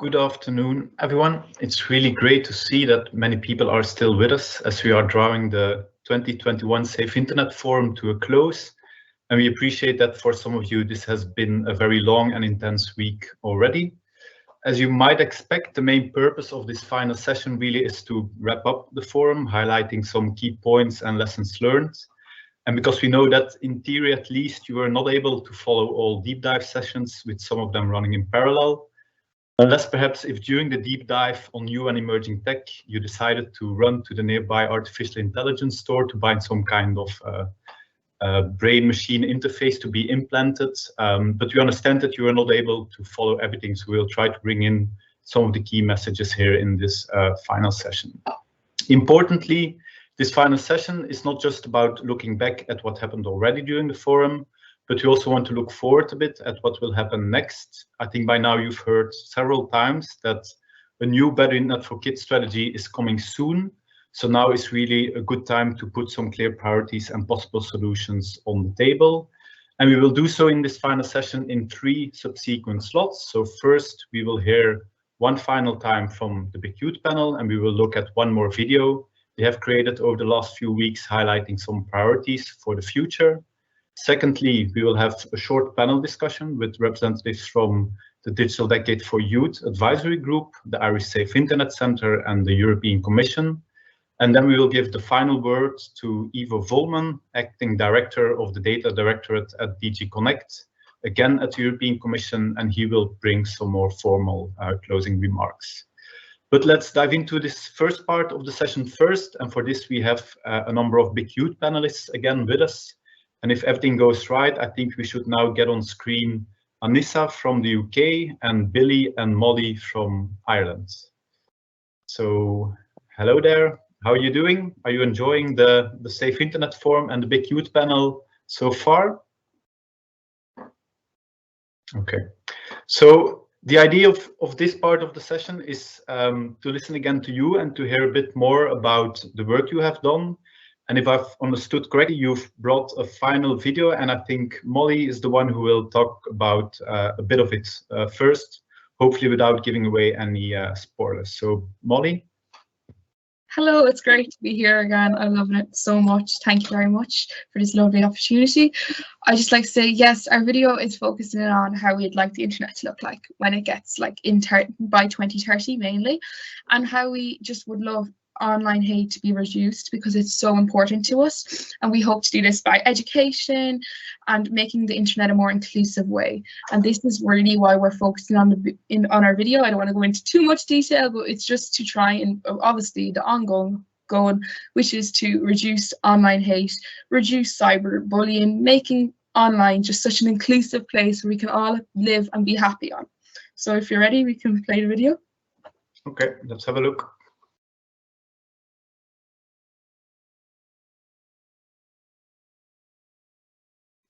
Good afternoon, everyone. It's really great to see that many people are still with us as we are drawing the 2021 Safe Internet Forum to a close. And we appreciate that for some of you, this has been a very long and intense week already. As you might expect, the main purpose of this final session really is to wrap up the forum, highlighting some key points and lessons learned. And because we know that in theory, at least, you were not able to follow all deep dive sessions, with some of them running in parallel. Unless perhaps if during the deep dive on new and emerging tech, you decided to run to the nearby artificial intelligence store to find some kind of brain-machine interface to be implanted. But we understand that you are not able to follow everything, so we'll try to bring in some of the key messages here in this final session. Importantly, this final session is not just about looking back at what happened already during the forum, but we also want to look forward a bit at what will happen next. I think by now you've heard several times that a new Better Internet for Kids strategy is coming soon. So now is really a good time to put some clear priorities and possible solutions on the table. And we will do so in this final session in 3 subsequent slots. So first, we will hear one final time from the BIK Youth panel, and we will look at one more video they have created over the last few weeks, highlighting some priorities for the future. Secondly, we will have a short panel discussion with representatives from the Digital Decade for Youth Advisory Group, the Irish Safe Internet Centre, and the European Commission. And then we will give the final word to Ivo Volman, Acting Director of the Data Directorate at DG Connect, again at the European Commission, and he will bring some more formal closing remarks. But let's dive into this first part of the session first. And for this, we have a number of BIK Youth panelists again with us. And if everything goes right, I think we should now get on screen Anissa from the UK and Billy and Molly from Ireland. So hello there, how are you doing? Are you enjoying the Safe Internet Forum and the BIK Youth panel so far? Okay, so the idea of this part of the session is to listen again to you and to hear a bit more about the work you have done. And if I've understood correctly, you've brought a final video, and I think Molly is the one who will talk about a bit of it first, hopefully without giving away any spoilers. So Molly? Hello, it's great to be here again. I'm loving it so much. Thank you very much for this lovely opportunity. I just like to say, yes, our video is focusing on how we'd like the internet to look like when it gets like by 2030 mainly, and how we just would love online hate to be reduced because it's so important to us, and we hope to do this by education and making the internet a more inclusive way. And this is really why we're focusing on our video. I don't want to go into too much detail, but it's just to try and obviously the ongoing goal, which is to reduce online hate, reduce cyberbullying, making online just such an inclusive place where we can all live and be happy on. So if you're ready, we can play the video. Okay, let's have a look.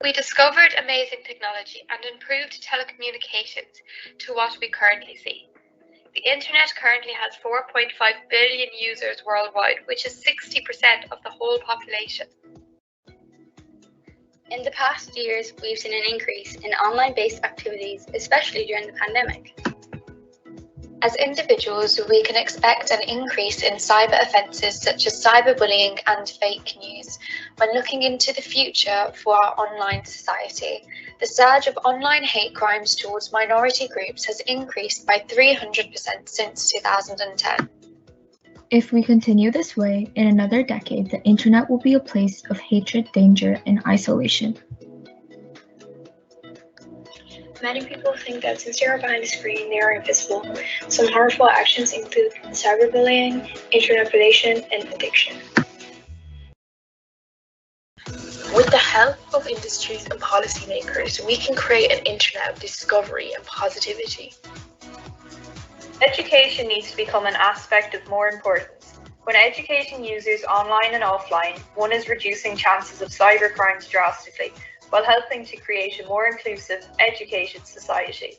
We discovered amazing technology and improved telecommunications to what we currently see. The internet currently has 4.5 billion users worldwide, which is 60% of the whole population. In the past years, we've seen an increase in online-based activities, especially during the pandemic. As individuals, we can expect an increase in cyber offences such as cyberbullying and fake news. When looking into the future for our online society, the surge of online hate crimes towards minority groups has increased by 300% since 2010. If we continue this way, in another decade, the internet will be a place of hatred, danger, and isolation. Many people think that since they are behind the screen, they are invisible. Some harmful actions include cyberbullying, internetization, and addiction. With the help of industries and policymakers, we can create an internet of discovery and positivity. Education needs to become an aspect of more importance. When educating users online and offline, one is reducing chances of cybercrimes drastically, while helping to create a more inclusive, educated society.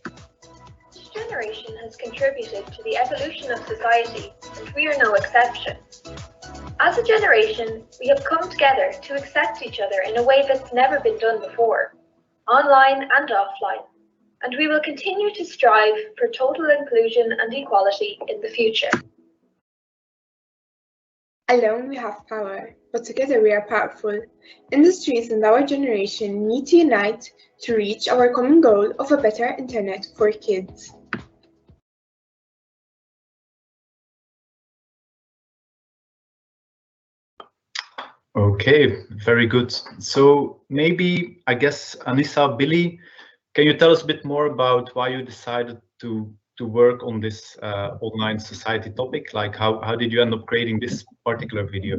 Each generation has contributed to the evolution of society, and we are no exception. As a generation, we have come together to accept each other in a way that's never been done before, online and offline. and we will continue to strive for total inclusion and equality in the future. Alone we have power, but together we are powerful. Industries and our generation need to unite to reach our common goal of a better internet for kids. Okay, very good. So maybe, I guess, Anissa, Billy, can you tell us a bit more about why you decided to work on this online society topic? Like how did you end up creating this particular video?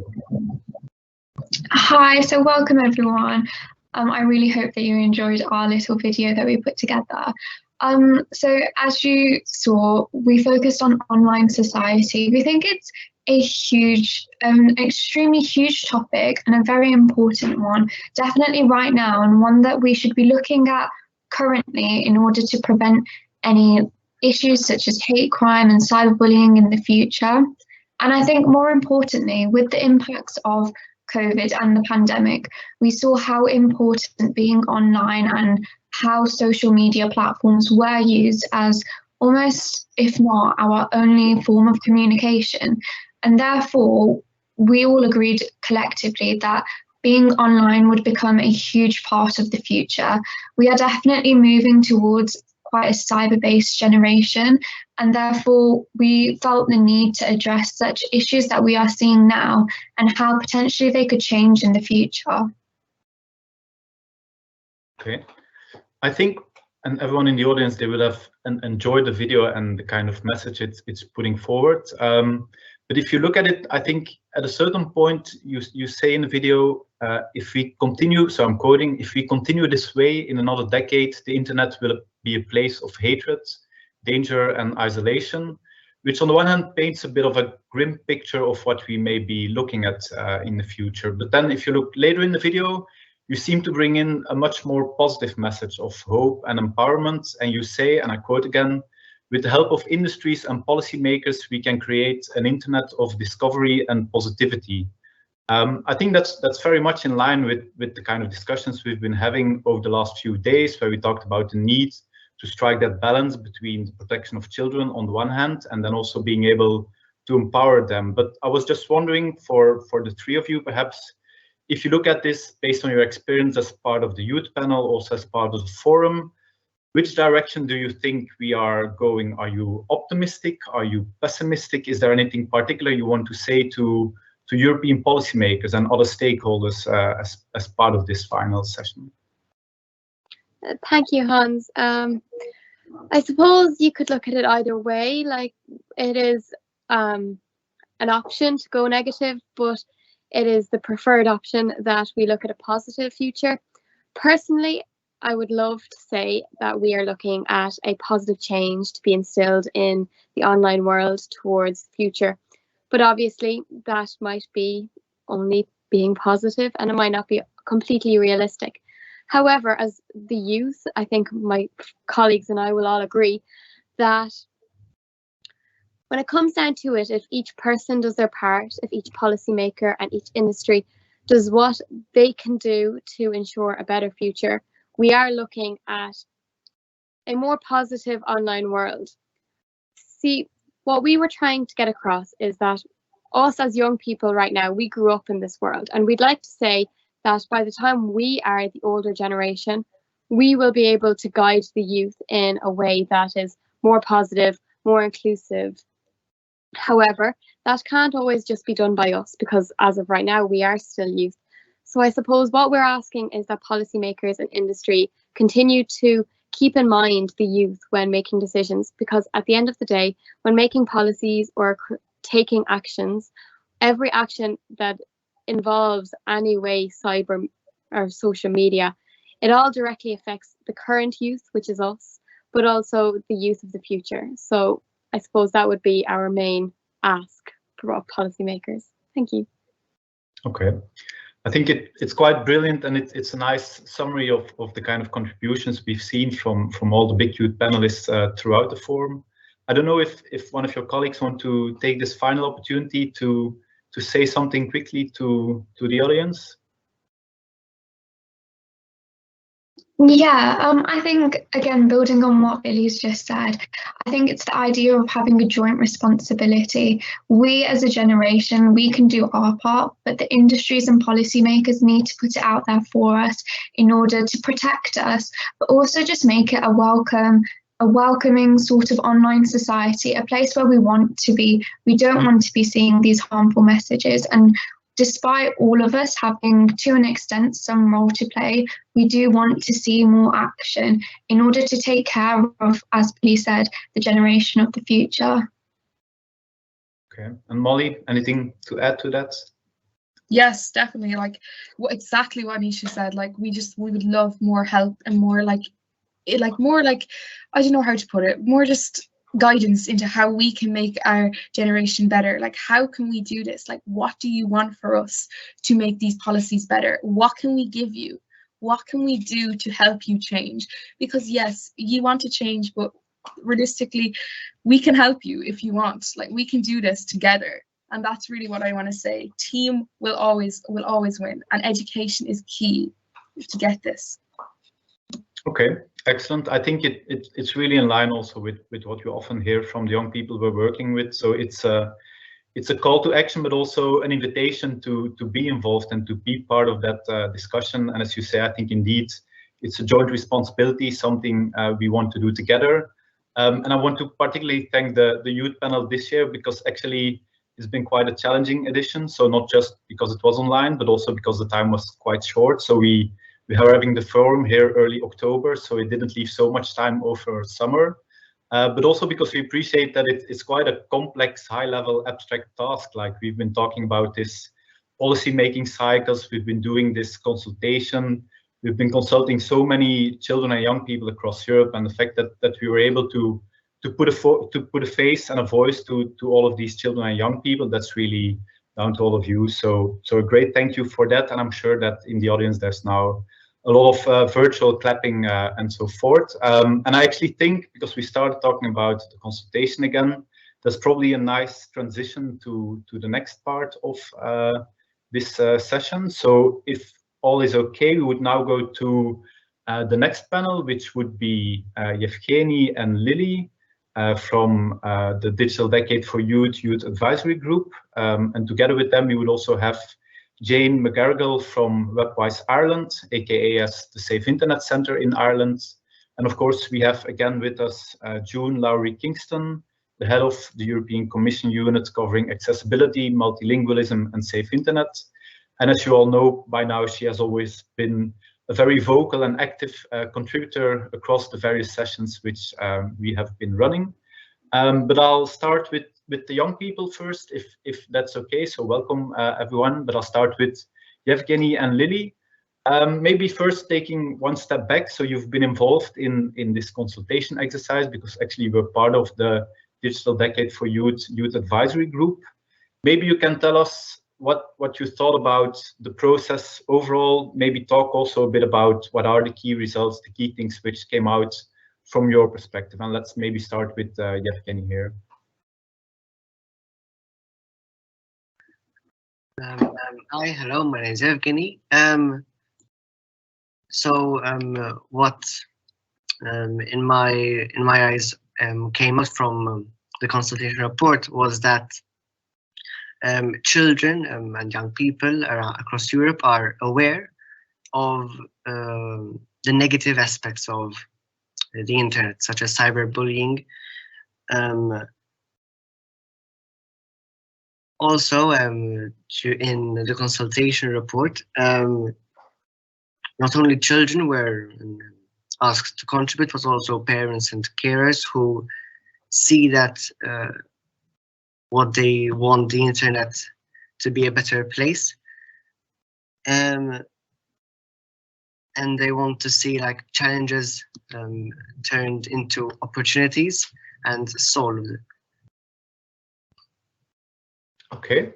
Hi, so welcome everyone. I really hope that you enjoyed our little video that we put together. So as you saw, we focused on online society. We think it's a huge, extremely huge topic and a very important one, definitely right now, and one that we should be looking at currently in order to prevent any issues such as hate crime and cyberbullying in the future. And I think more importantly, with the impacts of COVID and the pandemic, we saw how important being online and how social media platforms were used as almost, if not our only form of communication. And therefore, we all agreed collectively that being online would become a huge part of the future. We are definitely moving towards quite a cyber-based generation, and therefore we felt the need to address such issues that we are seeing now and how potentially they could change in the future. Okay, I think, and everyone in the audience, they will have enjoyed the video and the kind of message it's putting forward. But if you look at it, I think at a certain point, you say in the video, if we continue, so I'm quoting, if we continue this way in another decade, the internet will be a place of hatred, danger and isolation, which on the one hand paints a bit of a grim picture of what we may be looking at in the future. But then if you look later in the video, you seem to bring in a much more positive message of hope and empowerment. And you say, and I quote again, with the help of industries and policymakers, we can create an internet of discovery and positivity. I think that's very much in line with the kind of discussions we've been having over the last few days, where we talked about the need to strike that balance between the protection of children on the one hand, and then also being able to empower them. But I was just wondering for the three of you, perhaps, if you look at this based on your experience as part of the youth panel, also as part of the forum, which direction do you think we are going? Are you optimistic? Are you pessimistic? Is there anything particular you want to say to European policymakers and other stakeholders as part of this final session? Thank you, Hans. I suppose you could look at it either way. Like, it is an option to go negative, but it is the preferred option that we look at a positive future. Personally, I would love to say that we are looking at a positive change to be instilled in the online world towards the future. But obviously that might be only being positive and it might not be completely realistic. However, as the youth, I think my colleagues and I will all agree that when it comes down to it, if each person does their part, if each policymaker and each industry does what they can do to ensure a better future, we are looking at a more positive online world. See, what we were trying to get across is that us as young people right now, we grew up in this world, and we'd like to say that by the time we are the older generation, we will be able to guide the youth in a way that is more positive, more inclusive. However, that can't always just be done by us, because as of right now, we are still youth. So I suppose what we're asking is that policymakers and industry continue to keep in mind the youth when making decisions, because at the end of the day, when making policies or taking actions, every action that involves any way cyber or social media, it all directly affects the current youth, which is us, but also the youth of the future. So I suppose that would be our main ask for policymakers. Thank you. Okay. I think it's quite brilliant, and it's a nice summary of the kind of contributions we've seen from all the BIK Youth panelists throughout the forum. I don't know if one of your colleagues want to take this final opportunity to say something quickly to the audience. Yeah, I think, again, building on what Billy's just said, I think it's the idea of having a joint responsibility. We as a generation, we can do our part, but the industries and policymakers need to put it out there for us in order to protect us, but also just make it a welcoming sort of online society, a place where we want to be. We don't want to be seeing these harmful messages. And despite all of us having, to an extent, some role to play, we do want to see more action in order to take care of, as Billy said, the generation of the future. Okay, and Molly, anything to add to that? Yes, definitely. Like exactly what Nisha said. Like we would love more help and more I don't know how to put it, more just guidance into how we can make our generation better. Like, how can we do this? Like, what do you want for us to make these policies better? What can we give you? What can we do to help you change? Because yes, you want to change, but realistically, we can help you if you want. Like, we can do this together. And that's really what I want to say. Team will always win, and education is key to get this. Okay, excellent. I think it's really in line also with what you often hear from the young people we're working with. So it's a call to action, but also an invitation to be involved and to be part of that discussion. And as you say, I think indeed it's a joint responsibility, something we want to do together. And I want to particularly thank the youth panel this year, because actually it's been quite a challenging edition. So not just because it was online, but also because the time was quite short. So we are having the forum here early October, so it didn't leave so much time over summer. But also because we appreciate that it's quite a complex, high-level, abstract task. Like, we've been talking about this policy-making cycles, we've been doing this consultation, we've been consulting so many children and young people across Europe, and the fact that we were able to put a face and a voice to all of these children and young people, that's really down to all of you. So a great thank you for that, and I'm sure that in the audience there's now a lot of virtual clapping and so forth. And I actually think, because we started talking about the consultation again, that's probably a nice transition to the next part of this session. So if all is okay, we would now go to the next panel, which would be Yevgeny and Lily from the Digital Decade for Youth Advisory Group. And together with them, we would also have Jane McGarrigle from WebWise Ireland, aka as the Safe Internet Centre in Ireland. And of course, we have again with us June Lowry Kingston, the head of the European Commission unit covering accessibility, multilingualism and safe internet. And as you all know by now, she has always been a very vocal and active contributor across the various sessions which we have been running. But I'll start with the young people first, if that's okay. So welcome everyone, but I'll start with Yevgeny and Lily. Maybe first taking one step back. So you've been involved in this consultation exercise because actually you're part of the Digital Decade for Youth Advisory Group. Maybe you can tell us what you thought about the process overall. Maybe talk also a bit about what are the key results, the key things which came out from your perspective. And let's maybe start with Yevgeny here. Hi, hello, my name is Yevgeny. What in my eyes came out from the consultation report was that children and young people across Europe are aware of the negative aspects of the internet, such as cyberbullying. Also, in the consultation report, not only children were asked to contribute, but also parents and carers who see that what they want the internet to be a better place, and they want to see like challenges turned into opportunities and solved. Okay,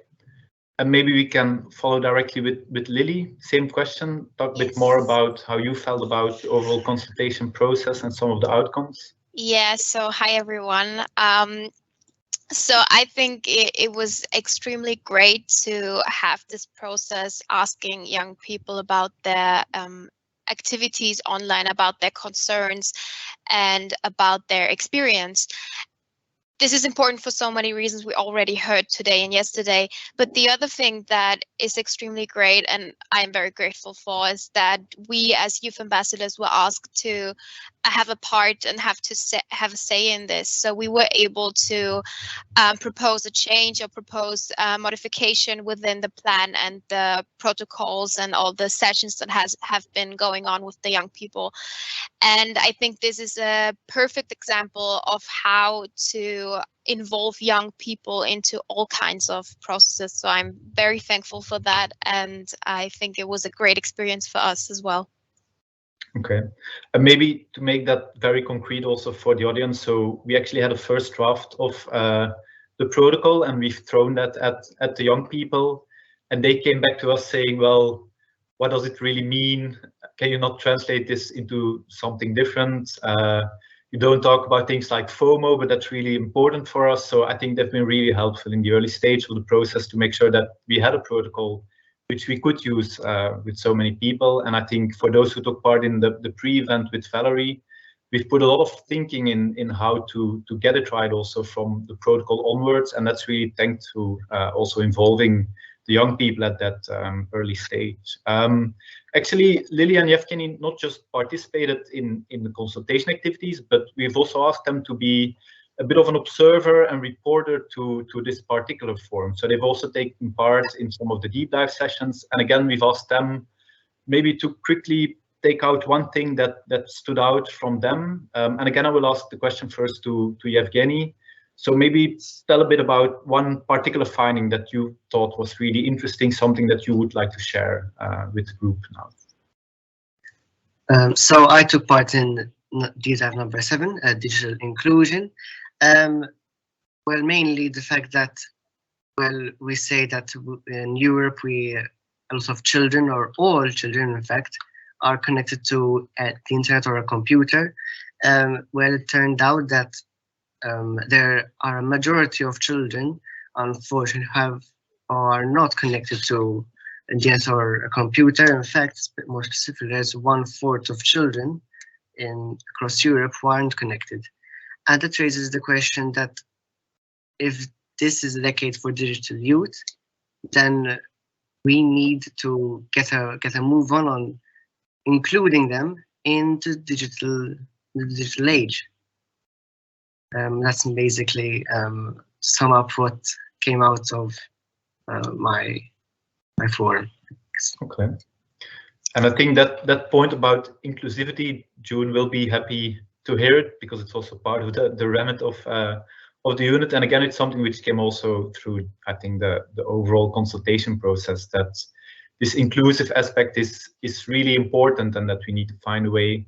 and maybe we can follow directly with Lily. Same question, talk a bit more about how you felt about the overall consultation process and some of the outcomes. Yeah, so hi everyone. So I think it was extremely great to have this process asking young people about their activities online, about their concerns and about their experience. This is important for so many reasons we already heard today and yesterday. But the other thing that is extremely great, and I am very grateful for, is that we as youth ambassadors were asked to have a part and have a say in this. So we were able to propose a change or propose modification within the plan and the protocols and all the sessions that have been going on with the young people. And I think this is a perfect example of how to involve young people into all kinds of processes. So I'm very thankful for that. And I think it was a great experience for us as well. Okay, and maybe to make that very concrete also for the audience. So we actually had a first draft of the protocol, and we've thrown that at the young people, and they came back to us saying, well, what does it really mean? Can you not translate this into something different? You don't talk about things like FOMO, but that's really important for us. So I think they've been really helpful in the early stage of the process to make sure that we had a protocol which we could use with so many people. And I think for those who took part in the pre-event with Valerie, we've put a lot of thinking in how to get it right also from the protocol onwards. And that's really thanks to also involving the young people at that early stage. Actually, Lily and Yevgeny not just participated in the consultation activities, but we've also asked them to be a bit of an observer and reporter to this particular forum. So they've also taken part in some of the deep dive sessions. And again, we've asked them maybe to quickly take out one thing that stood out from them. And again, I will ask the question first to Yevgeny. So maybe tell a bit about one particular finding that you thought was really interesting, something that you would like to share with the group now. So I took part in deep dive number 7, digital inclusion. Well, mainly the fact that, well, we say that in Europe, a lot of children, or all children, in fact, are connected to the internet or a computer. Well, it turned out that there are a majority of children, unfortunately, are not connected to the internet or a computer. In fact, more specifically, there's 1/4 of children across Europe who aren't connected. And that raises the question that if this is a decade for digital youth, then we need to get a move on including them into the digital age. That's basically sum up what came out of my forum. Okay. And I think that point about inclusivity, June will be happy to hear it, because it's also part of the remit of the unit. And again, it's something which came also through, I think, the overall consultation process, that this inclusive aspect is really important, and that we need to find a way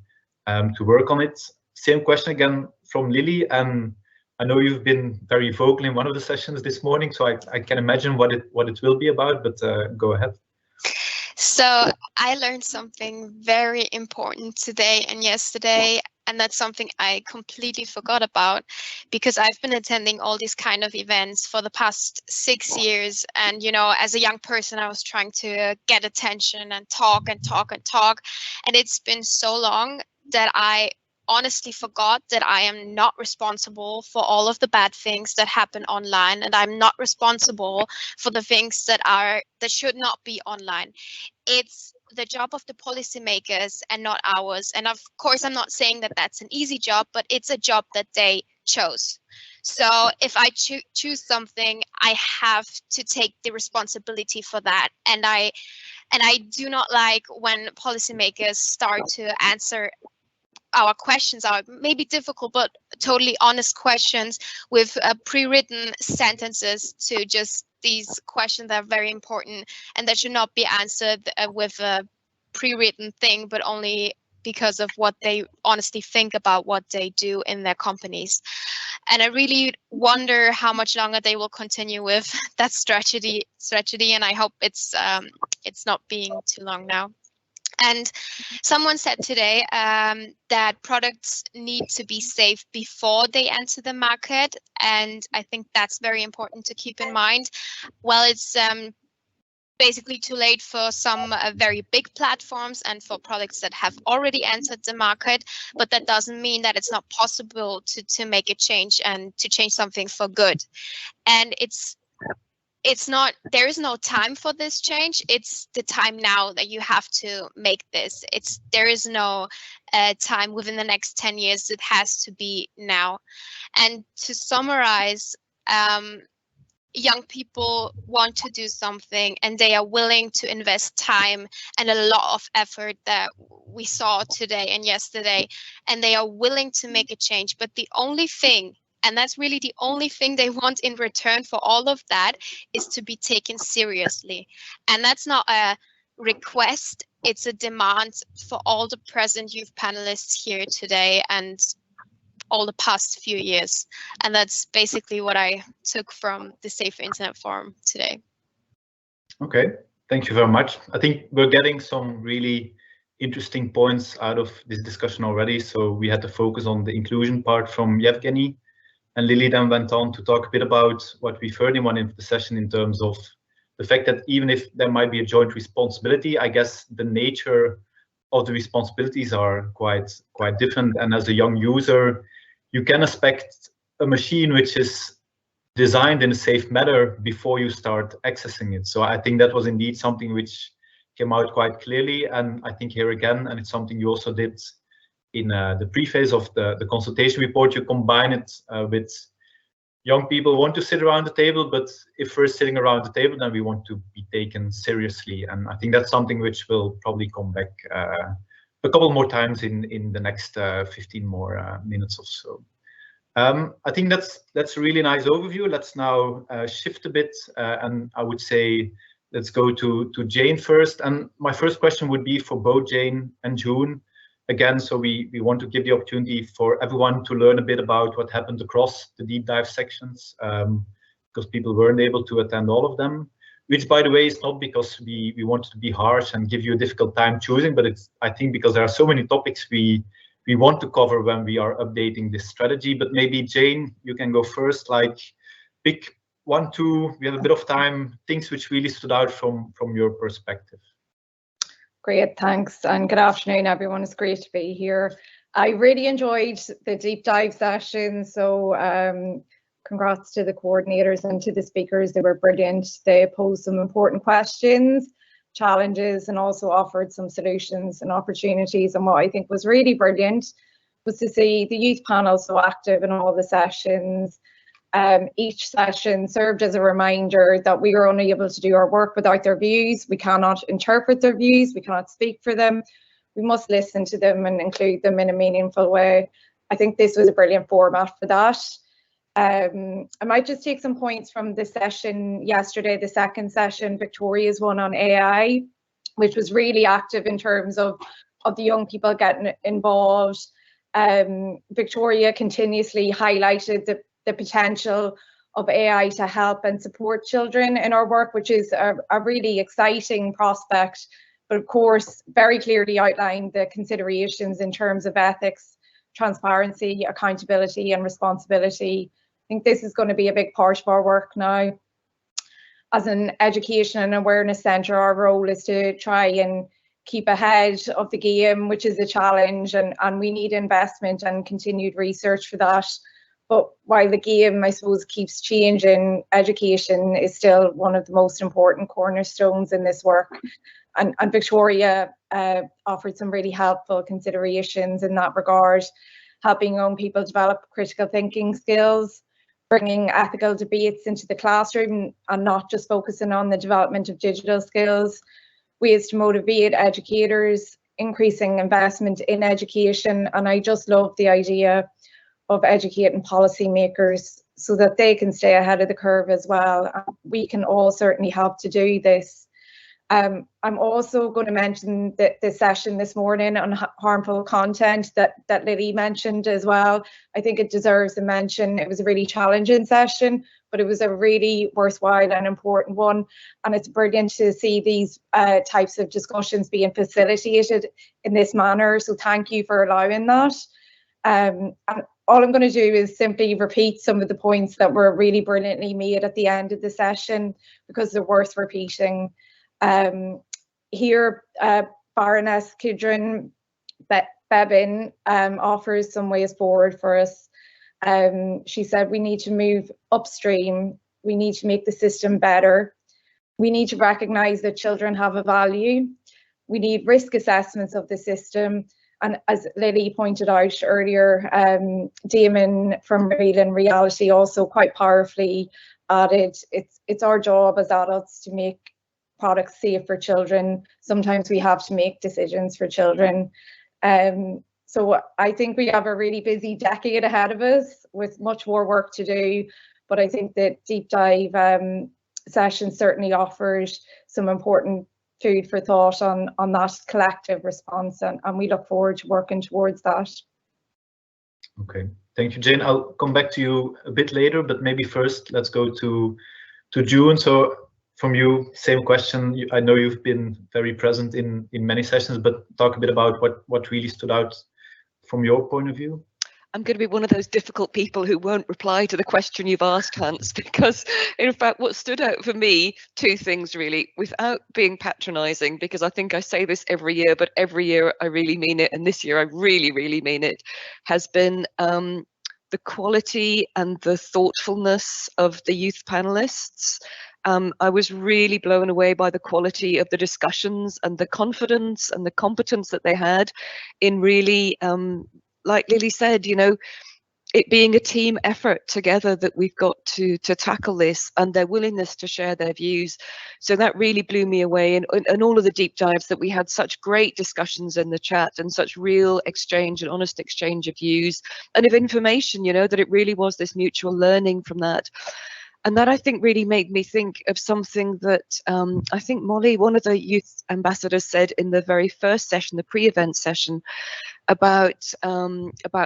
to work on it. Same question again from Lily, and I know you've been very vocal in one of the sessions this morning, so I can imagine what it will be about, but go ahead. So I learned something very important today and yesterday, and that's something I completely forgot about, because I've been attending all these kind of events for the past 6 years. And, you know, as a young person, I was trying to get attention and talk and talk and talk. And it's been so long that I honestly forgot that I am not responsible for all of the bad things that happen online, and I'm not responsible for the things that should not be online. It's the job of the policymakers and not ours. And of course, I'm not saying that that's an easy job, but it's a job that they chose. So if I choose something, I have to take the responsibility for that. And I do not like when policymakers start to answer our questions, are maybe difficult, but totally honest questions with pre-written sentences to just these questions that are very important, and that should not be answered with a pre-written thing, but only because of what they honestly think about what they do in their companies. And I really wonder how much longer they will continue with that strategy, and I hope it's not being too long now. And someone said today that products need to be safe before they enter the market. And I think that's very important to keep in mind. Well, it's basically too late for some very big platforms and for products that have already entered the market, but that doesn't mean that it's not possible to make a change and to change something for good. And it's not, there is no time for this change. It's the time now that you have to make this. There is no time within the next 10 years. It has to be now. And to summarize, young people want to do something and they are willing to invest time and a lot of effort that we saw today and yesterday, and they are willing to make a change. But the only thing, and that's really the only thing they want in return for all of that, is to be taken seriously. And that's not a request, it's a demand for all the present youth panelists here today and all the past few years. And that's basically what I took from the Safe Internet Forum today. Okay, thank you very much. I think we're getting some really interesting points out of this discussion already. So we had to focus on the inclusion part from Yevgeny, and Lily then went on to talk a bit about what we've heard in one of the session in terms of the fact that even if there might be a joint responsibility, I guess the nature of the responsibilities are quite different. And as a young user, you can expect a machine which is designed in a safe manner before you start accessing it. So I think that was indeed something which came out quite clearly. And I think here again, and it's something you also did in the preface of the consultation report, you combine it with young people want to sit around the table, but if we're sitting around the table, then we want to be taken seriously. And I think that's something which will probably come back a couple more times in the next 15 more minutes or so. I think that's a really nice overview. Let's now shift a bit, and I would say let's go to Jane first. And my first question would be for both Jane and June. Again, so we want to give the opportunity for everyone to learn a bit about what happened across the deep dive sections, because people weren't able to attend all of them, which, by the way, is not because we wanted to be harsh and give you a difficult time choosing, but it's, I think, because there are so many topics we want to cover when we are updating this strategy. But maybe, Jane, you can go first, like pick 1, 2, we have a bit of time, things which really stood out from your perspective. Great, thanks, and good afternoon, everyone. It's great to be here. I really enjoyed the deep dive session, so congrats to the coordinators and to the speakers. They were brilliant. They posed some important questions, challenges, and also offered some solutions and opportunities. And what I think was really brilliant was to see the youth panel so active in all the sessions. Each session served as a reminder that we are only able to do our work without their views. We cannot interpret their views, we cannot speak for them. We must listen to them and include them in a meaningful way. I think this was a brilliant format for that. I might just take some points from the session yesterday, the second session, Victoria's one on AI, which was really active in terms of the young people getting involved. Victoria continuously highlighted the potential of AI to help and support children in our work, which is a really exciting prospect, but of course very clearly outlined the considerations in terms of ethics, transparency, accountability and responsibility. I think this is going to be a big part of our work now. As an education and awareness centre, our role is to try and keep ahead of the game, which is a challenge, and we need investment and continued research for that. But while the game, I suppose, keeps changing, education is still one of the most important cornerstones in this work. And Victoria offered some really helpful considerations in that regard, helping young people develop critical thinking skills, bringing ethical debates into the classroom and not just focusing on the development of digital skills, ways to motivate educators, increasing investment in education. And I just love the idea of educating policymakers so that they can stay ahead of the curve as well. We can all certainly help to do this. I'm also going to mention the session this morning on harmful content that Lily mentioned as well. I think it deserves a mention. It was a really challenging session, but it was a really worthwhile and important one. And it's brilliant to see these types of discussions being facilitated in this manner. So thank you for allowing that. And all I'm going to do is simply repeat some of the points that were really brilliantly made at the end of the session because they're worth repeating. Here, Baroness Kidron Bebin offers some ways forward for us. She said we need to move upstream, we need to make the system better, we need to recognise that children have a value, we need risk assessments of the system, and as Lily pointed out earlier, Damon from Real and Reality also quite powerfully added, it's our job as adults to make products safe for children. Sometimes we have to make decisions for children. So I think we have a really busy decade ahead of us with much more work to do, but I think that deep dive session certainly offers some important food for thought on that collective response, and we look forward to working towards that. Okay, thank you, Jane. I'll come back to you a bit later, but maybe first let's go to June. So from you, same question. I know you've been very present in many sessions, but talk a bit about what really stood out from your point of view. I'm going to be one of those difficult people who won't reply to the question you've asked, Hans, because in fact what stood out for me, two things really, without being patronising, because I think I say this every year, but every year I really mean it, and this year I really, really mean it, has been the quality and the thoughtfulness of the youth panellists. I was really blown away by the quality of the discussions and the confidence and the competence that they had in really, like Lily said, you know, it being a team effort together that we've got to tackle this, and their willingness to share their views. So that really blew me away, and all of the deep dives that we had such great discussions in the chat and such real exchange and honest exchange of views and of information, you know, that it really was this mutual learning from that. And that I think really made me think of something that I think Molly, one of the youth ambassadors, said in the very first session, the pre-event session, about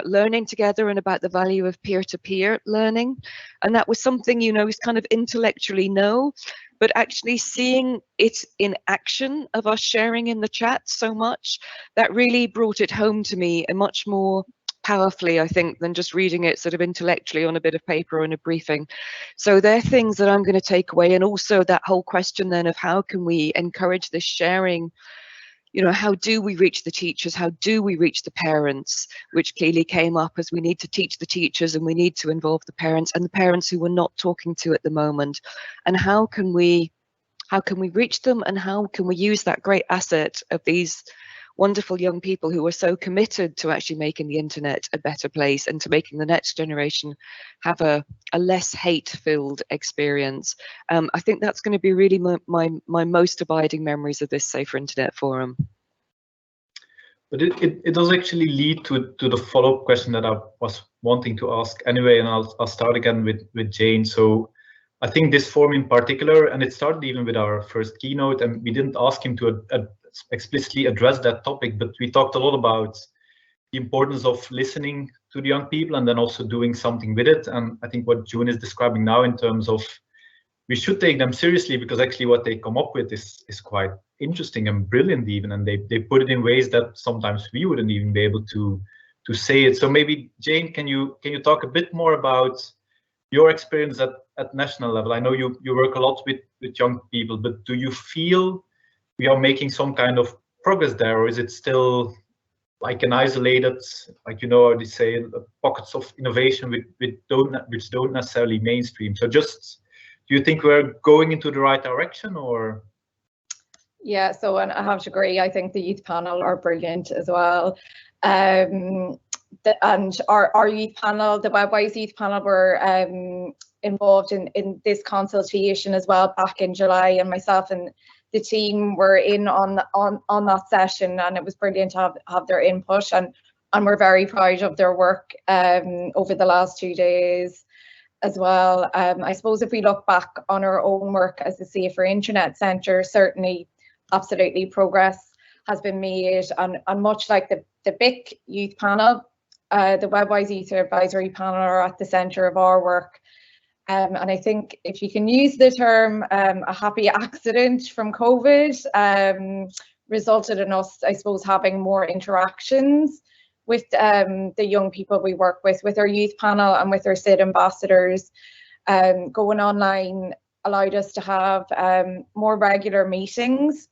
learning together and about the value of peer-to-peer learning. And that was something, you know, is kind of intellectually know, but actually seeing it in action of us sharing in the chat so much, that really brought it home to me and much more powerfully, I think, than just reading it sort of intellectually on a bit of paper or in a briefing. So they're things that I'm going to take away, and also that whole question then of how can we encourage this sharing. You know, how do we reach the teachers? How do we reach the parents? Which clearly came up as we need to teach the teachers and we need to involve the parents and the parents who we're not talking to at the moment. And how can we reach them, and how can we use that great asset of these wonderful young people who are so committed to actually making the internet a better place and to making the next generation have a less hate-filled experience. I think that's going to be really my most abiding memories of this Safer Internet Forum. But it does actually lead to the follow-up question that I was wanting to ask anyway, and I'll start again with Jane. So I think this forum in particular, and it started even with our first keynote, and we didn't ask him to explicitly address that topic, but we talked a lot about the importance of listening to the young people and then also doing something with it. And I think what June is describing now in terms of we should take them seriously, because actually what they come up with is quite interesting and brilliant even, and they put it in ways that sometimes we wouldn't even be able to say it. So maybe Jane, can you talk a bit more about your experience at national level? I know you work a lot with young people, but do you feel we are making some kind of progress there, or is it still like an isolated, like, you know, how they say, pockets of innovation which don't necessarily mainstream? So just, do you think we're going into the right direction, or? Yeah, so, and I have to agree, I think the youth panel are brilliant as well. And our youth panel, the WebWise youth panel, were involved in this consultation as well back in July, and myself and the team were in on that session, and it was brilliant to have their input, and we're very proud of their work over the last 2 days as well. I suppose if we look back on our own work as the Safer Internet Centre, certainly absolutely progress has been made, and much like the BIK Youth Panel, the WebWise Youth Advisory Panel are at the centre of our work. And I think if you can use the term a happy accident from COVID, resulted in us, I suppose, having more interactions with the young people we work with our youth panel and with our SID ambassadors, going online allowed us to have more regular meetings.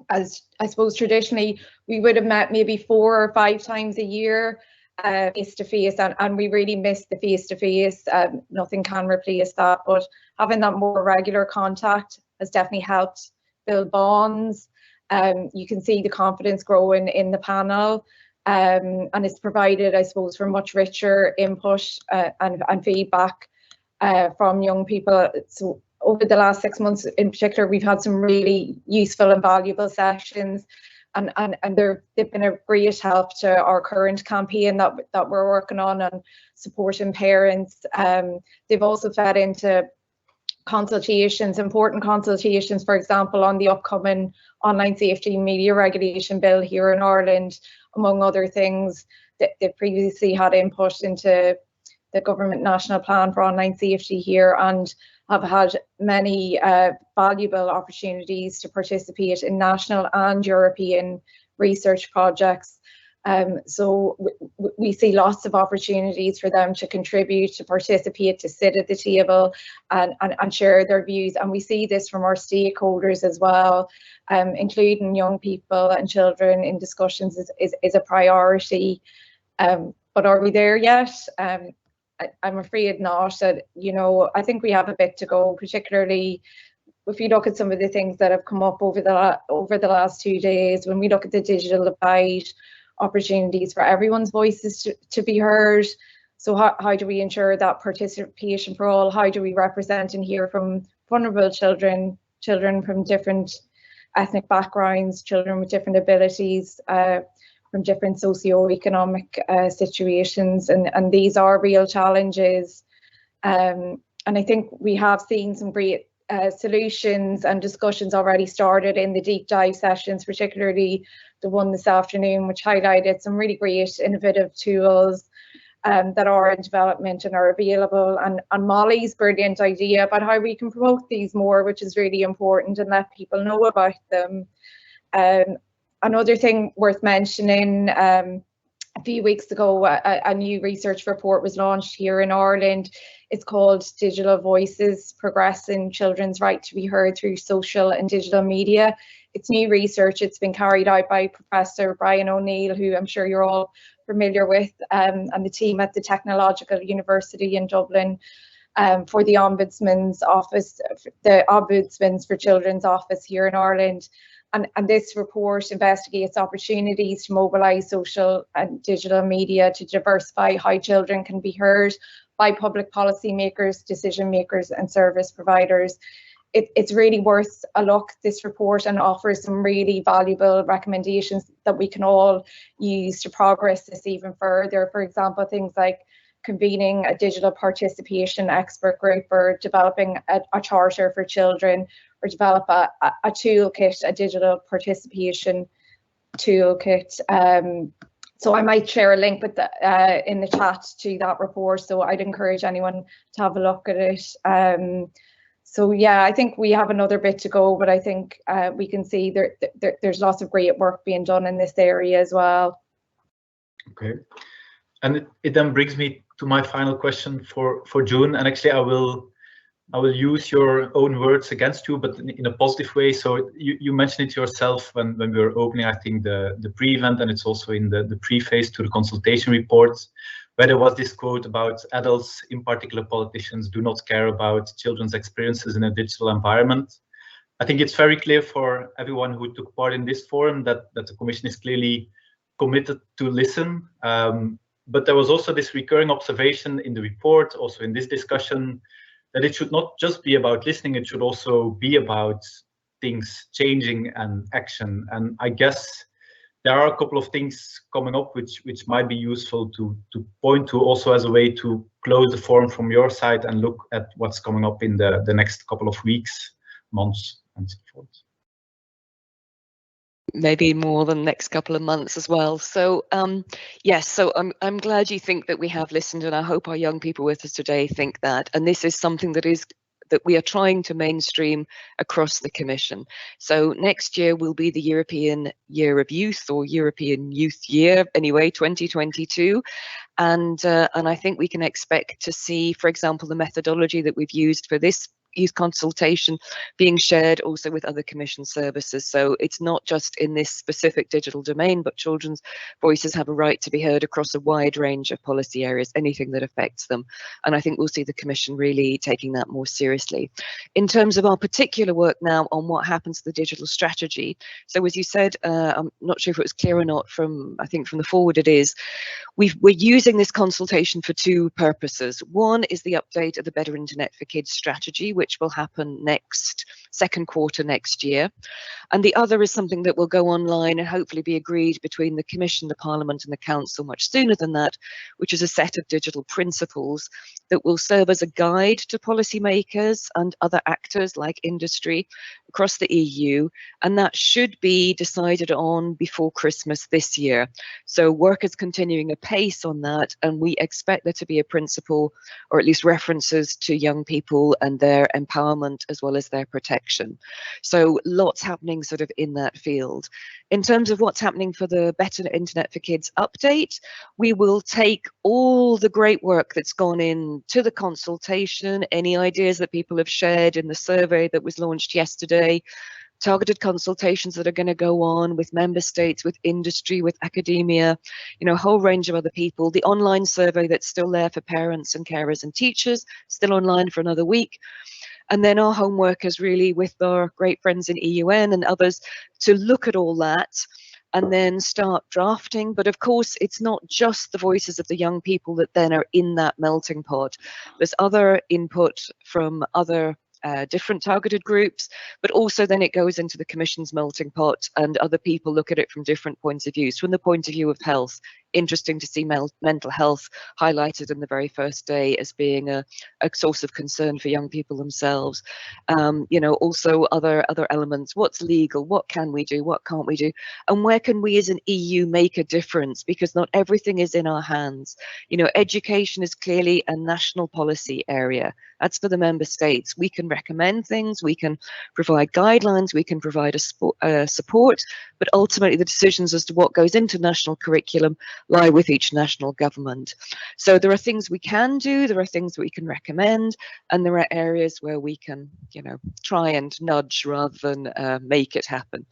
As I suppose traditionally we would have met maybe 4 or 5 times a year face to face, and we really miss the face to face. Nothing can replace that, but having that more regular contact has definitely helped build bonds. You can see the confidence growing in the panel, and it's provided, I suppose, for much richer input and feedback from young people. So over the last 6 months in particular, we've had some really useful and valuable sessions, and they've been a great help to our current campaign that we're working on supporting parents. They've also fed into consultations, important consultations, for example, on the upcoming online safety media regulation bill here in Ireland, among other things. They previously had input into the government national plan for online safety here, and have had many valuable opportunities to participate in national and European research projects. So we see lots of opportunities for them to contribute, to participate, to sit at the table and share their views. And we see this from our stakeholders as well, including young people and children in discussions is a priority. But are we there yet? I'm afraid not. I think we have a bit to go, particularly if you look at some of the things that have come up over the last 2 days. When we look at the digital divide, opportunities for everyone's voices to be heard. So how do we ensure that participation for all? How do we represent and hear from vulnerable children from different ethnic backgrounds, children with different abilities, from different socio-economic situations, and these are real challenges. And I think we have seen some great solutions and discussions already started in the deep dive sessions, particularly the one this afternoon, which highlighted some really great innovative tools that are in development and are available, and Molly's brilliant idea about how we can promote these more, which is really important, and let people know about them. Another thing worth mentioning, a few weeks ago, a new research report was launched here in Ireland. It's called Digital Voices: Progressing Children's Right to be Heard Through Social and Digital Media. It's new research. It's been carried out by Professor Brian O'Neill, who I'm sure you're all familiar with, and the team at the Technological University in Dublin, for the Ombudsman's Office, the Ombudsman's for Children's Office here in Ireland. And this report investigates opportunities to mobilise social and digital media to diversify how children can be heard by public policy makers, decision makers and service providers. It's really worth a look, this report, and offers some really valuable recommendations that we can all use to progress this even further. For example, things like convening a digital participation expert group, or developing a charter for children, or develop a toolkit, a digital participation toolkit. So I might share a link with in the chat to that report, so I'd encourage anyone to have a look at it. So yeah, I think we have another bit to go, but I think we can see there's lots of great work being done in this area as well. Okay, and it then brings me to my final question for June, and actually I will use your own words against you, but in a positive way. So you mentioned it yourself when we were opening, I think, the pre-event, and it's also in the preface to the consultation report, where there was this quote about adults, in particular politicians, do not care about children's experiences in a digital environment. I think it's very clear for everyone who took part in this forum that the Commission is clearly committed to listen. But there was also this recurring observation in the report, also in this discussion, that it should not just be about listening, it should also be about things changing and action. And I guess there are a couple of things coming up which might be useful to point to, also as a way to close the forum from your side and look at what's coming up in the next couple of weeks, months, and so forth. Maybe more than the next couple of months as well. So yes, so I'm glad you think that we have listened, and I hope our young people with us today think that. And this is something that we are trying to mainstream across the Commission. So next year will be the European Year of Youth, or European Youth Year, anyway, 2022. And I think we can expect to see, for example, the methodology that we've used for this youth consultation being shared also with other Commission services. So it's not just in this specific digital domain, but children's voices have a right to be heard across a wide range of policy areas, anything that affects them. And I think we'll see the Commission really taking that more seriously. In terms of our particular work now on what happens to the digital strategy, so as you said, I'm not sure if it was clear or not from, I think from the forward it is, we're using this consultation for two purposes. One is the update of the Better Internet for Kids strategy, which will happen second quarter next year. And the other is something that will go online and hopefully be agreed between the Commission, the Parliament and the Council much sooner than that, which is a set of digital principles that will serve as a guide to policymakers and other actors like industry across the EU. And that should be decided on before Christmas this year. So work is continuing apace on that, and we expect there to be a principle, or at least references to young people and their empowerment as well as their protection. So lots happening sort of in that field. In terms of what's happening for the Better Internet for Kids update, we will take all the great work that's gone into the consultation, any ideas that people have shared in the survey that was launched yesterday, targeted consultations that are going to go on with member states, with industry, with academia, you know, a whole range of other people. The online survey that's still there for parents and carers and teachers, still online for another week. And then our homework is really with our great friends in EUN and others to look at all that and then start drafting. But of course, it's not just the voices of the young people that then are in that melting pot. There's other input from other different targeted groups, but also then it goes into the Commission's melting pot and other people look at it from different points of view. So from the point of view of health, interesting to see mental health highlighted in the very first day as being a source of concern for young people themselves. You know, also other elements, what's legal, what can we do, what can't we do, and where can we as an EU make a difference, because not everything is in our hands. You know, education is clearly a national policy area. That's for the member states. We can recommend things, we can provide guidelines, we can provide a support, but ultimately the decisions as to what goes into national curriculum lie with each national government. So there are things we can do, there are things that we can recommend, and there are areas where we can, you know, try and nudge rather than make it happen.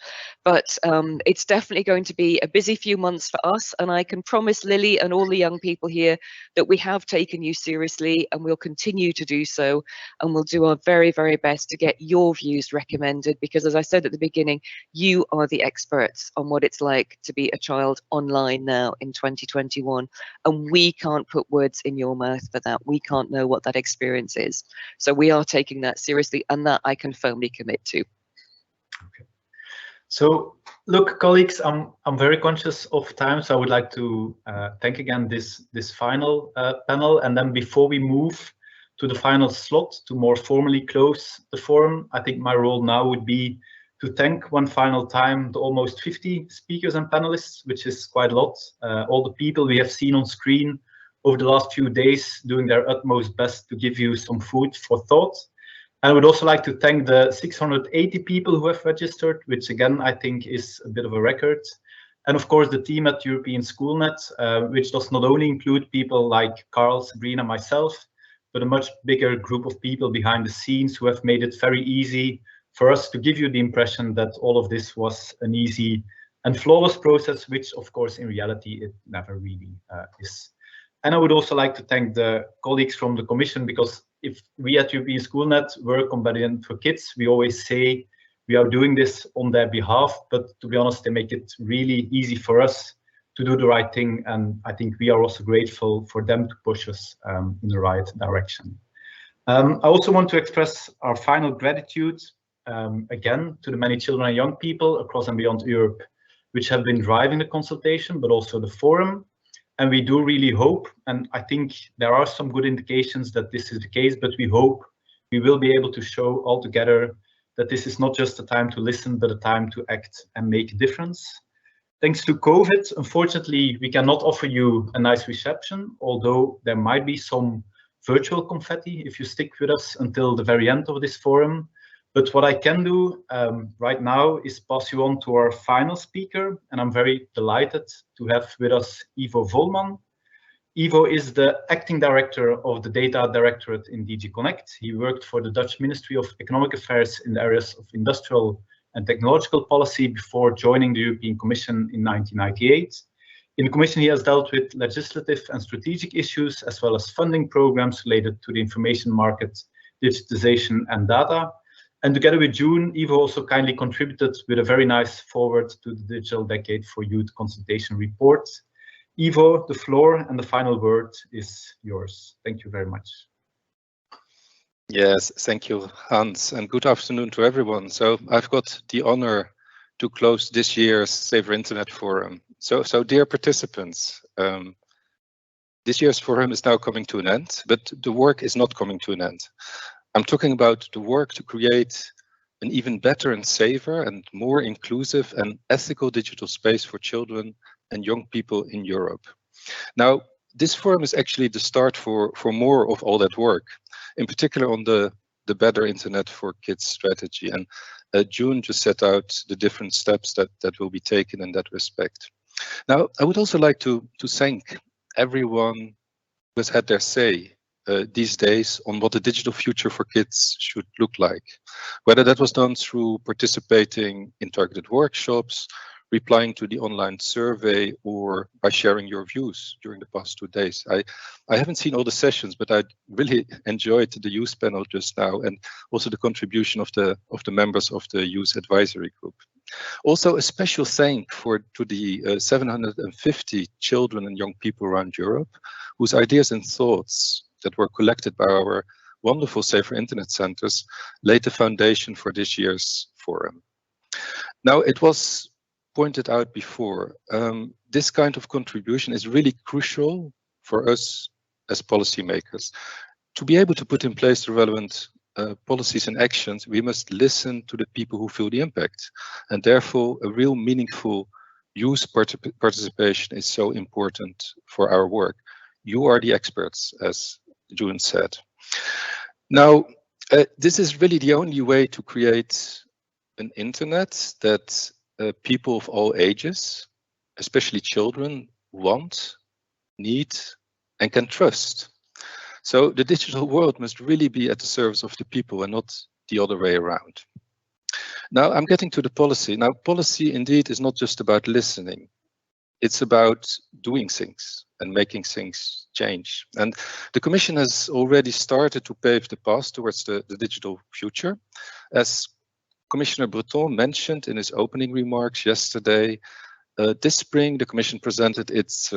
But it's definitely going to be a busy few months for us, and I can promise Lily and all the young people here that we have taken you seriously and we'll continue to do so, and we'll do our very, very best to get your views recommended, because as I said at the beginning, you are the experts on what it's like to be a child online now in 2021, and we can't put words in your mouth for that. We can't know what that experience is. So we are taking that seriously, and that I can firmly commit to. Okay. So look, colleagues, I'm very conscious of time, so I would like to thank again this final panel, and then before we move to the final slot to more formally close the forum, I think my role now would be to thank one final time the almost 50 speakers and panelists, which is quite a lot. All the people we have seen on screen over the last few days doing their utmost best to give you some food for thought. I would also like to thank the 680 people who have registered, which again, I think is a bit of a record. And of course, the team at European Schoolnet, which does not only include people like Carl, Sabrina, myself, but a much bigger group of people behind the scenes who have made it very easy for us to give you the impression that all of this was an easy and flawless process, which of course in reality it never really is. And I would also like to thank the colleagues from the Commission, because if we at European Schoolnet work on Better Internet for Kids, we always say we are doing this on their behalf, but to be honest, they make it really easy for us to do the right thing, and I think we are also grateful for them to push us in the right direction. I also want to express our final gratitude again to the many children and young people across and beyond Europe which have been driving the consultation, but also the forum. And we do really hope, and I think there are some good indications that this is the case, but we hope we will be able to show all together that this is not just a time to listen, but a time to act and make a difference. Thanks to COVID, unfortunately, we cannot offer you a nice reception, although there might be some virtual confetti if you stick with us until the very end of this forum. But what I can do right now is pass you on to our final speaker, and I'm very delighted to have with us Ivo Volman. Ivo is the acting director of the data directorate in DG Connect. He worked for the Dutch Ministry of Economic Affairs in the areas of industrial and technological policy before joining the European Commission in 1998. In the Commission, he has dealt with legislative and strategic issues, as well as funding programs related to the information market, digitization and data. And together with June, Ivo also kindly contributed with a very nice foreword to the Digital Decade for Youth consultation report. Ivo, the floor and the final word is yours. Thank you very much. Yes, thank you, Hans, and good afternoon to everyone. So I've got the honor to close this year's Safer Internet Forum. So dear participants, this year's forum is now coming to an end, but the work is not coming to an end. I'm talking about the work to create an even better and safer and more inclusive and ethical digital space for children and young people in Europe. Now, this forum is actually the start for more of all that work, in particular on the Better Internet for Kids strategy. And June just set out the different steps that will be taken in that respect. Now, I would also like to thank everyone who has had their say these days on what the digital future for kids should look like, whether that was done through participating in targeted workshops, replying to the online survey, or by sharing your views during the past 2 days. I haven't seen all the sessions, but I really enjoyed the youth panel just now, and also the contribution of the members of the youth advisory group. Also, a special thank to the 750 children and young people around Europe whose ideas and thoughts that were collected by our wonderful Safer Internet centers laid the foundation for this year's forum. Now, it was pointed out before, this kind of contribution is really crucial for us as policymakers. To be able to put in place the relevant policies and actions, we must listen to the people who feel the impact. And therefore, a real meaningful youth participation is so important for our work. You are the experts, as June said. Now, this is really the only way to create an internet that people of all ages, especially children, want, need, and can trust. So the digital world must really be at the service of the people and not the other way around. Now I'm getting to the policy. Now, policy indeed is not just about listening. It's about doing things and making things change. And the Commission has already started to pave the path towards the digital future. As Commissioner Breton mentioned in his opening remarks yesterday, this spring the Commission presented its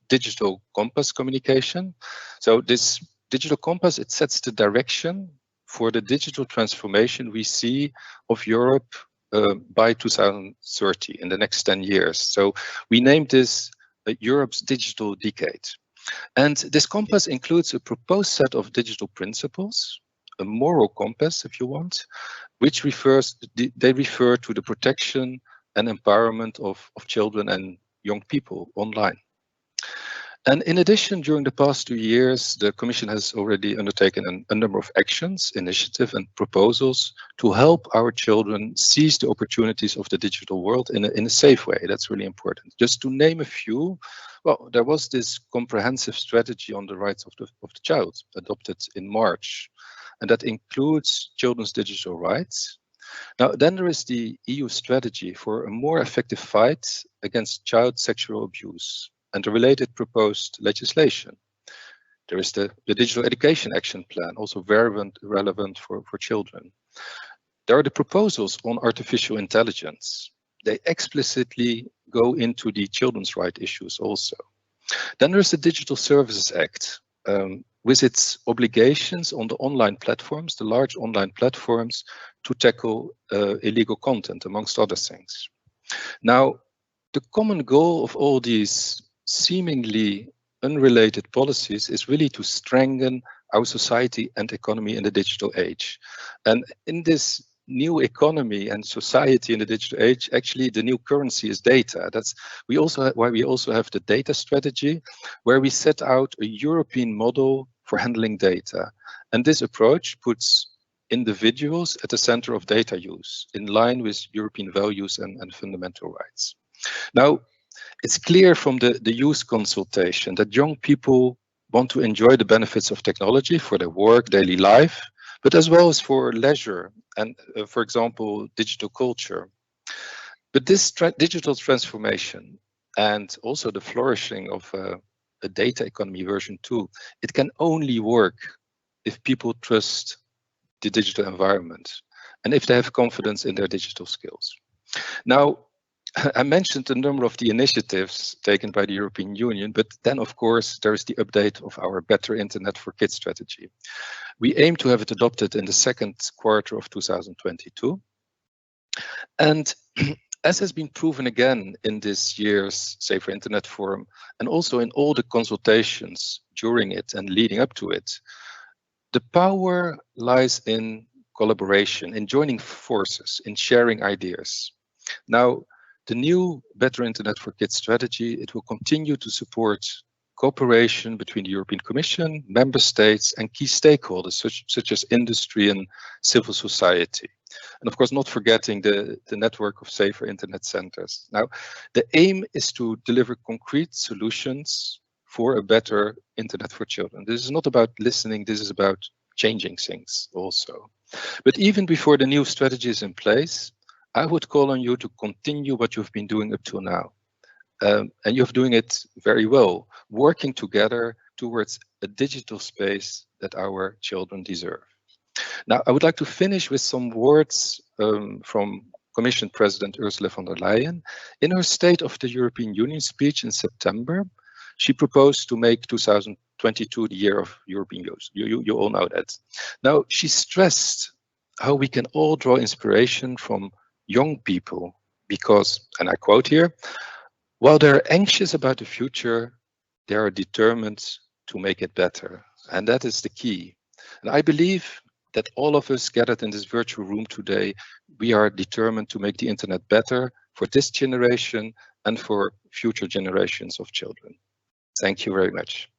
digital compass communication. So this digital compass, it sets the direction for the digital transformation we see of Europe by 2030, in the next 10 years. So we named this Europe's Digital Decade. And this compass includes a proposed set of digital principles, a moral compass, if you want, which they refer to the protection and empowerment of children and young people online. And in addition, during the past 2 years, the Commission has already undertaken a number of actions, initiatives and proposals to help our children seize the opportunities of the digital world in a safe way. That's really important. Just to name a few, well, there was this comprehensive strategy on the rights of the child adopted in March, and that includes children's digital rights. Now, then there is the EU strategy for a more effective fight against child sexual abuse and the related proposed legislation. There is the Digital Education Action Plan, also very relevant for children. There are the proposals on artificial intelligence. They explicitly go into the children's rights issues also. Then there's the Digital Services Act, with its obligations on the online platforms, the large online platforms, to tackle illegal content, amongst other things. Now, the common goal of all these seemingly unrelated policies is really to strengthen our society and economy in the digital age. And in this new economy and society in the digital age, actually the new currency is data. That's why we also have the data strategy, where we set out a European model for handling data. And this approach puts individuals at the center of data use, in line with European values and fundamental rights. Now, It's clear from the youth consultation that young people want to enjoy the benefits of technology for their work, daily life, but as well as for leisure and, for example, digital culture. But this digital transformation and also the flourishing of a data economy version 2, it can only work if people trust the digital environment and if they have confidence in their digital skills. Now, I mentioned a number of the initiatives taken by the European Union, but then of course there is the update of our Better Internet for Kids strategy. We aim to have it adopted in the second quarter of 2022. And as has been proven again in this year's Safer Internet Forum, and also in all the consultations during it and leading up to it, the power lies in collaboration, in joining forces, in sharing ideas. Now, the new Better Internet for Kids strategy, it will continue to support cooperation between the European Commission, member states, and key stakeholders such as industry and civil society. And of course, not forgetting the network of safer internet centers. Now, the aim is to deliver concrete solutions for a better internet for children. This is not about listening, this is about changing things also. But even before the new strategy is in place, I would call on you to continue what you've been doing up to now. And you're doing it very well, working together towards a digital space that our children deserve. Now, I would like to finish with some words from Commission President Ursula von der Leyen. In her State of the European Union speech in September, she proposed to make 2022 the year of European youth. You all know that. Now, she stressed how we can all draw inspiration from young people because, and I quote here, while they're anxious about the future, they are determined to make it better. And that is the key. And I believe that all of us gathered in this virtual room today, we are determined to make the internet better for this generation and for future generations of children. Thank you very much.